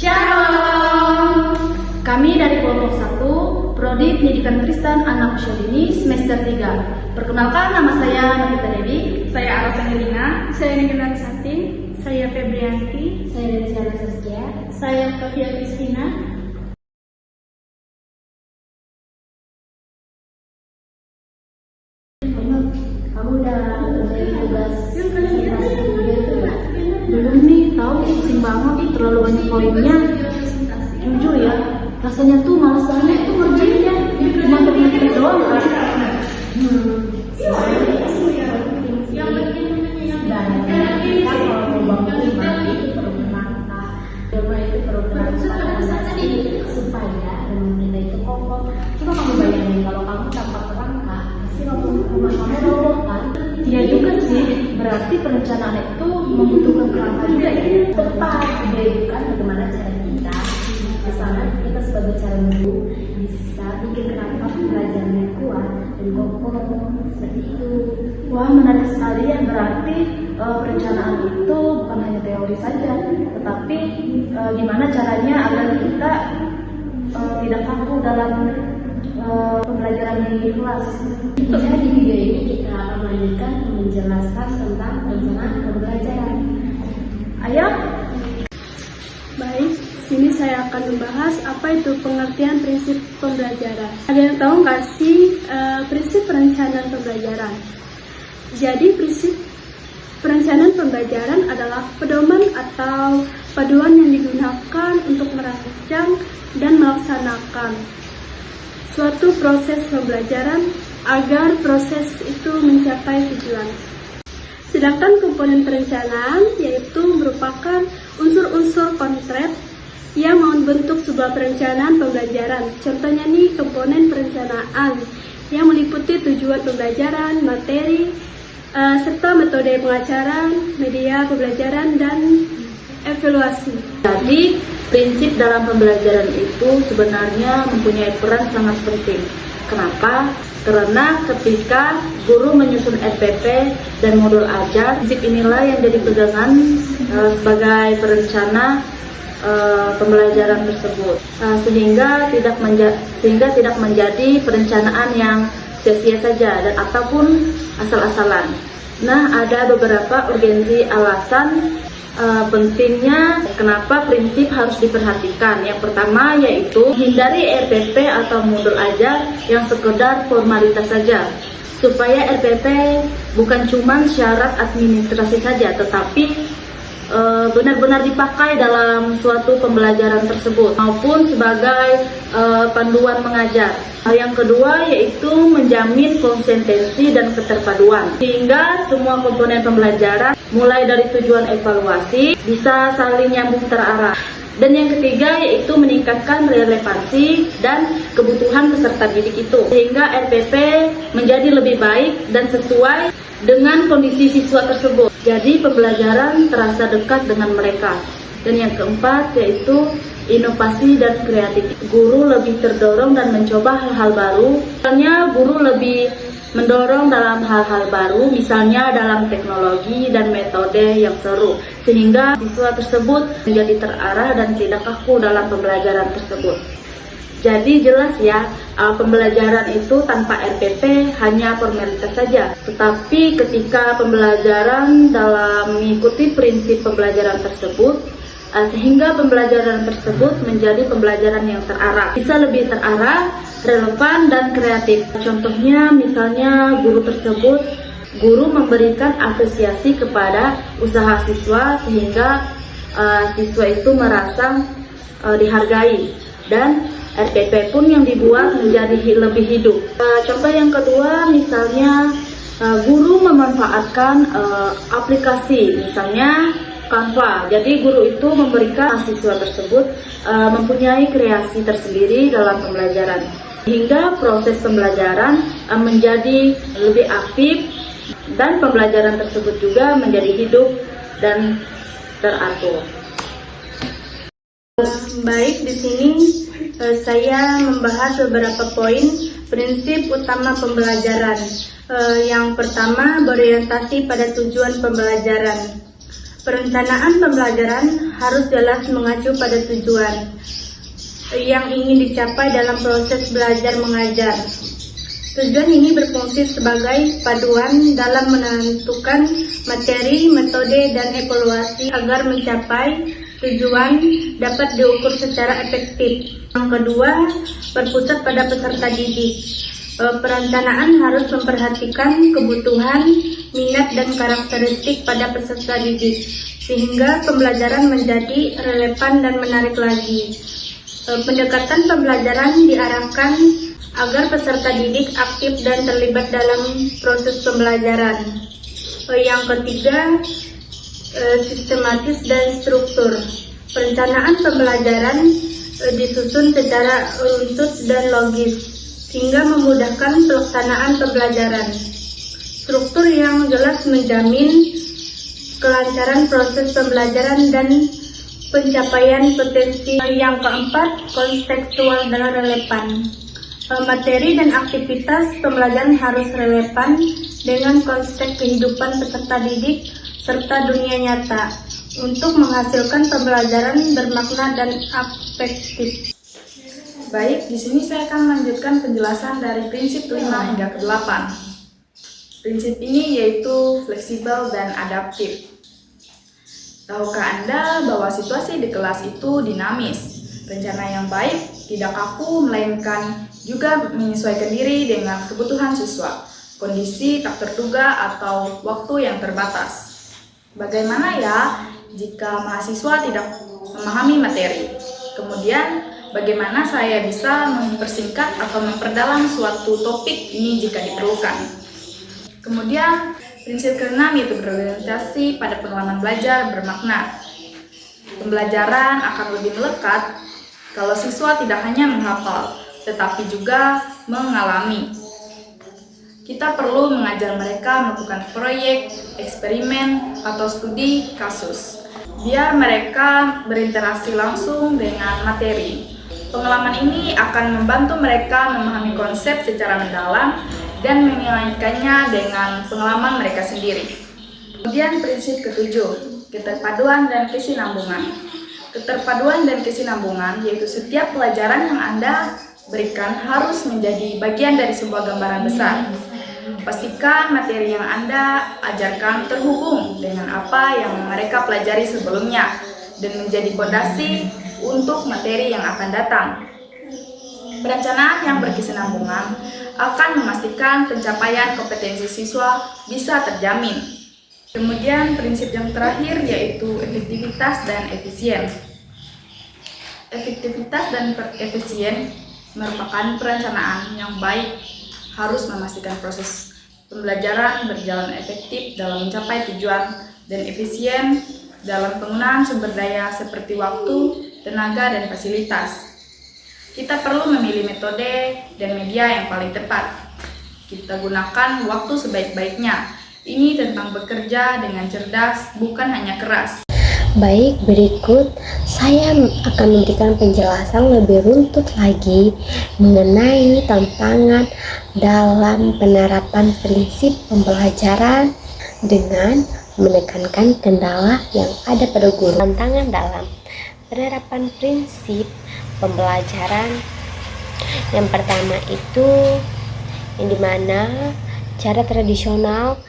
Shalom. Kami dari kelompok 1, Prodi Pendidikan Kristen Anak Usia Dini semester 3. Perkenalkan, nama saya Navita Dewi. Saya Arasa Helina. Saya Nigel Santi. Saya Febrianti. Saya Rizal Saskia. Saya Kavia Kristina. Kamu udah ngerjain tugas presentasi video itu nggak? Belum nih, tahu pusing banget, terlalu banyak poinnya. Jujur ya, rasanya tuh malas banget tuh ngerjainnya. Cuma teknik doang kan. Kita kalau mau bangun mati itu perlu menangkah. Doa itu perlu berorganisasi supaya bangunan itu kokoh. Coba kamu bayangin kalau kamu tanpa kerangka, pasti rumah kamu roboh kan? Iya juga sih, berarti perencanaan itu membutuhkan kerangka juga ya. Tepat, bukan bagaimana cara kita. Misalnya kita sebagai calon guru bisa bikin kerangka pembelajaran yang kuat dan kokoh seperti itu. Wah, menarik sekali ya. Berarti perencanaan itu bukan hanya teori saja, tetapi gimana caranya agar kita tidak kaku dalam pembelajaran di kelas. Jadi di video ini kita akan melanjutkan menjelaskan tentang perencanaan pembelajaran. Ayo. Baik, sini saya akan membahas apa itu pengertian prinsip pembelajaran. Ada yang tahu nggak sih prinsip perencanaan pembelajaran? Jadi prinsip perencanaan pembelajaran adalah pedoman atau paduan yang digunakan untuk merancang dan melaksanakan suatu proses pembelajaran agar proses itu mencapai tujuan. Sedangkan komponen perencanaan yaitu merupakan unsur-unsur konkret yang membentuk sebuah perencanaan pembelajaran. Contohnya nih komponen perencanaan yang meliputi tujuan pembelajaran, materi, serta metode pengajaran, media pembelajaran, dan evaluasi. Jadi, prinsip dalam pembelajaran itu sebenarnya mempunyai peran sangat penting. Kenapa? Karena ketika guru menyusun RPP dan modul ajar, prinsip inilah yang jadi pegangan sebagai perencana pembelajaran tersebut, sehingga tidak menjadi perencanaan yang sia-sia saja dan ataupun asal-asalan. Nah, ada beberapa urgensi alasan pentingnya kenapa prinsip harus diperhatikan. Yang pertama yaitu hindari RPP atau modul ajar yang sekedar formalitas saja, supaya RPP bukan cuma syarat administrasi saja, tetapi benar-benar dipakai dalam suatu pembelajaran tersebut maupun sebagai panduan mengajar. Yang kedua yaitu menjamin konsistensi dan keterpaduan, sehingga semua komponen pembelajaran mulai dari tujuan evaluasi bisa saling nyambung terarah. Dan yang ketiga yaitu meningkatkan relevansi dan kebutuhan peserta didik itu, sehingga RPP menjadi lebih baik dan sesuai dengan kondisi siswa tersebut. Jadi pembelajaran terasa dekat dengan mereka. Dan yang keempat yaitu inovasi dan kreatif. Guru lebih terdorong dan mencoba hal-hal baru. Misalnya guru lebih mendorong dalam hal-hal baru, misalnya dalam teknologi dan metode yang seru, sehingga siswa tersebut menjadi terarah dan tidak kaku dalam pembelajaran tersebut. Jadi jelas ya, pembelajaran itu tanpa RPP hanya formalitas saja. Tetapi ketika pembelajaran dalam mengikuti prinsip pembelajaran tersebut, sehingga pembelajaran tersebut menjadi pembelajaran yang terarah. Bisa lebih terarah, relevan, dan kreatif. Contohnya misalnya guru memberikan apresiasi kepada usaha siswa sehingga siswa itu merasa dihargai. Dan RPP pun yang dibuat menjadi lebih hidup. Contoh yang kedua, misalnya guru memanfaatkan aplikasi, misalnya Canva. Jadi guru itu memberikan siswa tersebut mempunyai kreasi tersendiri dalam pembelajaran, hingga proses pembelajaran menjadi lebih aktif dan pembelajaran tersebut juga menjadi hidup dan teratur. Baik, di sini saya membahas beberapa poin prinsip utama pembelajaran. Yang pertama, berorientasi pada tujuan pembelajaran. Perencanaan pembelajaran harus jelas mengacu pada tujuan yang ingin dicapai dalam proses belajar mengajar. Tujuan ini berfungsi sebagai paduan dalam menentukan materi, metode, dan evaluasi agar mencapai tujuan dapat diukur secara efektif. Yang kedua, berpusat pada peserta didik. Perencanaan harus memperhatikan kebutuhan, minat, dan karakteristik pada peserta didik, sehingga pembelajaran menjadi relevan dan menarik lagi. Pendekatan pembelajaran diarahkan agar peserta didik aktif dan terlibat dalam proses pembelajaran. Yang ketiga, sistematis dan struktur. Perencanaan pembelajaran disusun secara runtut dan logis, sehingga memudahkan pelaksanaan pembelajaran. Struktur yang jelas menjamin kelancaran proses pembelajaran dan pencapaian potensi. Yang keempat, kontekstual dan relevan. Materi dan aktivitas pembelajaran harus relevan dengan konteks kehidupan peserta didik serta dunia nyata untuk menghasilkan pembelajaran bermakna dan efektif. Baik, di sini saya akan melanjutkan penjelasan dari prinsip 5 hingga ke-8. Prinsip ini yaitu fleksibel dan adaptif. Tahukah Anda bahwa situasi di kelas itu dinamis? Rencana yang baik tidak kaku, melainkan juga menyesuaikan diri dengan kebutuhan siswa, kondisi tak terduga atau waktu yang terbatas. Bagaimana ya jika mahasiswa tidak memahami materi? Kemudian, bagaimana saya bisa mempersingkat atau memperdalam suatu topik ini jika diperlukan? Kemudian, prinsip ke-6 yaitu berorientasi pada pengalaman belajar bermakna. Pembelajaran akan lebih melekat kalau siswa tidak hanya menghafal, tetapi juga mengalami. Kita perlu mengajar mereka melakukan proyek, eksperimen, atau studi kasus, biar mereka berinteraksi langsung dengan materi. Pengalaman ini akan membantu mereka memahami konsep secara mendalam dan mengaitkannya dengan pengalaman mereka sendiri. Kemudian prinsip ke-7, keterpaduan dan kesinambungan. Keterpaduan dan kesinambungan yaitu setiap pelajaran yang Anda berikan harus menjadi bagian dari sebuah gambaran besar. Pastikan materi yang Anda ajarkan terhubung dengan apa yang mereka pelajari sebelumnya dan menjadi fondasi untuk materi yang akan datang. Perencanaan yang berkesinambungan akan memastikan pencapaian kompetensi siswa bisa terjamin. Kemudian prinsip yang terakhir yaitu efektivitas dan efisien. Efektivitas dan efisien merupakan perencanaan yang baik, harus memastikan proses pembelajaran berjalan efektif dalam mencapai tujuan dan efisien dalam penggunaan sumber daya seperti waktu, tenaga, dan fasilitas. Kita perlu memilih metode dan media yang paling tepat. Kita gunakan waktu sebaik-baiknya. Ini tentang bekerja dengan cerdas, bukan hanya keras. Baik, berikut saya akan memberikan penjelasan lebih runtut lagi mengenai tantangan dalam penerapan prinsip pembelajaran dengan menekankan kendala yang ada pada guru. Tantangan dalam penerapan prinsip pembelajaran yang pertama itu yang dimana cara tradisional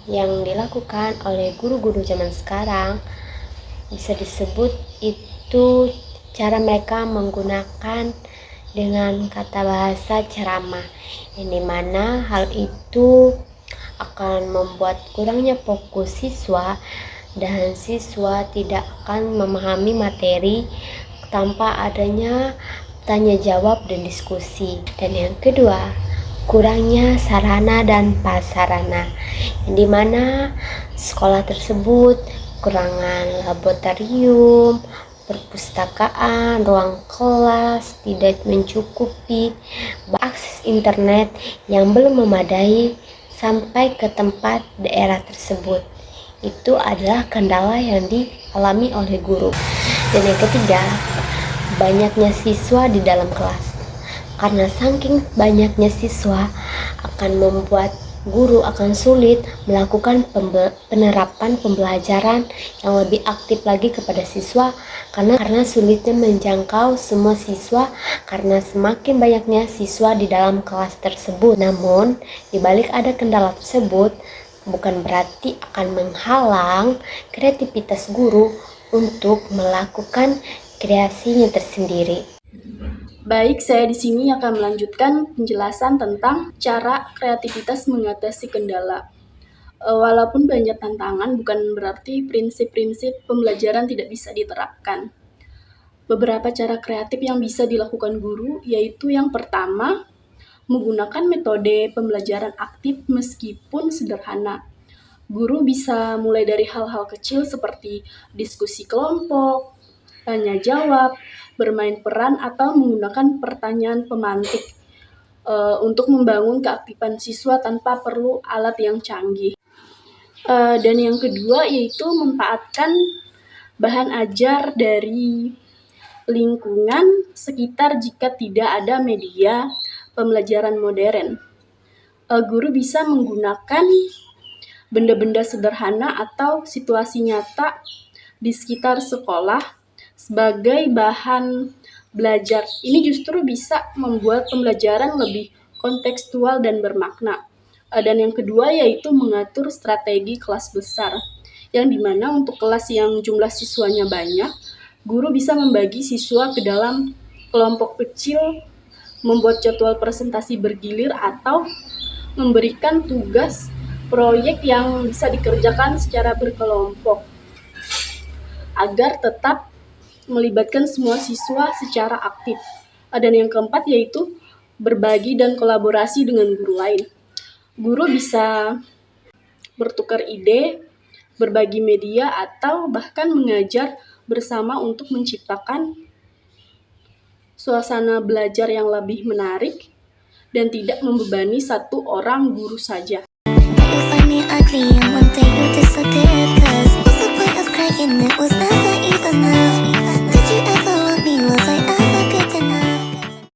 yang dilakukan oleh guru-guru zaman sekarang bisa disebut itu cara mereka menggunakan dengan kata bahasa ceramah, yang dimana hal itu akan membuat kurangnya fokus siswa dan siswa tidak akan memahami materi tanpa adanya tanya jawab dan diskusi. Dan yang kedua, kurangnya sarana dan prasarana, yang dimana sekolah tersebut kekurangan laboratorium, perpustakaan, ruang kelas tidak mencukupi, akses internet yang belum memadai sampai ke tempat daerah tersebut. Itu adalah kendala yang dialami oleh guru. Dan yang ketiga, banyaknya siswa di dalam kelas. Karena saking banyaknya siswa akan membuat guru akan sulit melakukan penerapan pembelajaran yang lebih aktif lagi kepada siswa karena sulitnya menjangkau semua siswa karena semakin banyaknya siswa di dalam kelas tersebut. Namun, di balik ada kendala tersebut, bukan berarti akan menghalang kreativitas guru untuk melakukan kreasinya tersendiri. Baik, saya di sini akan melanjutkan penjelasan tentang cara kreativitas mengatasi kendala. Walaupun banyak tantangan, bukan berarti prinsip-prinsip pembelajaran tidak bisa diterapkan. Beberapa cara kreatif yang bisa dilakukan guru, yaitu yang pertama, menggunakan metode pembelajaran aktif meskipun sederhana. Guru bisa mulai dari hal-hal kecil seperti diskusi kelompok, tanya jawab, bermain peran, atau menggunakan pertanyaan pemantik untuk membangun keaktifan siswa tanpa perlu alat yang canggih. Dan yang kedua yaitu memanfaatkan bahan ajar dari lingkungan sekitar jika tidak ada media pembelajaran modern. Guru bisa menggunakan benda-benda sederhana atau situasi nyata di sekitar sekolah sebagai bahan belajar. Ini justru bisa membuat pembelajaran lebih kontekstual dan bermakna. Dan yang kedua yaitu mengatur strategi kelas besar, yang dimana untuk kelas yang jumlah siswanya banyak, guru bisa membagi siswa ke dalam kelompok kecil, membuat jadwal presentasi bergilir, atau memberikan tugas proyek yang bisa dikerjakan secara berkelompok agar tetap melibatkan semua siswa secara aktif. Dan yang keempat yaitu berbagi dan kolaborasi dengan guru lain. Guru bisa bertukar ide, berbagi media, atau bahkan mengajar bersama untuk menciptakan suasana belajar yang lebih menarik dan tidak membebani satu orang guru saja.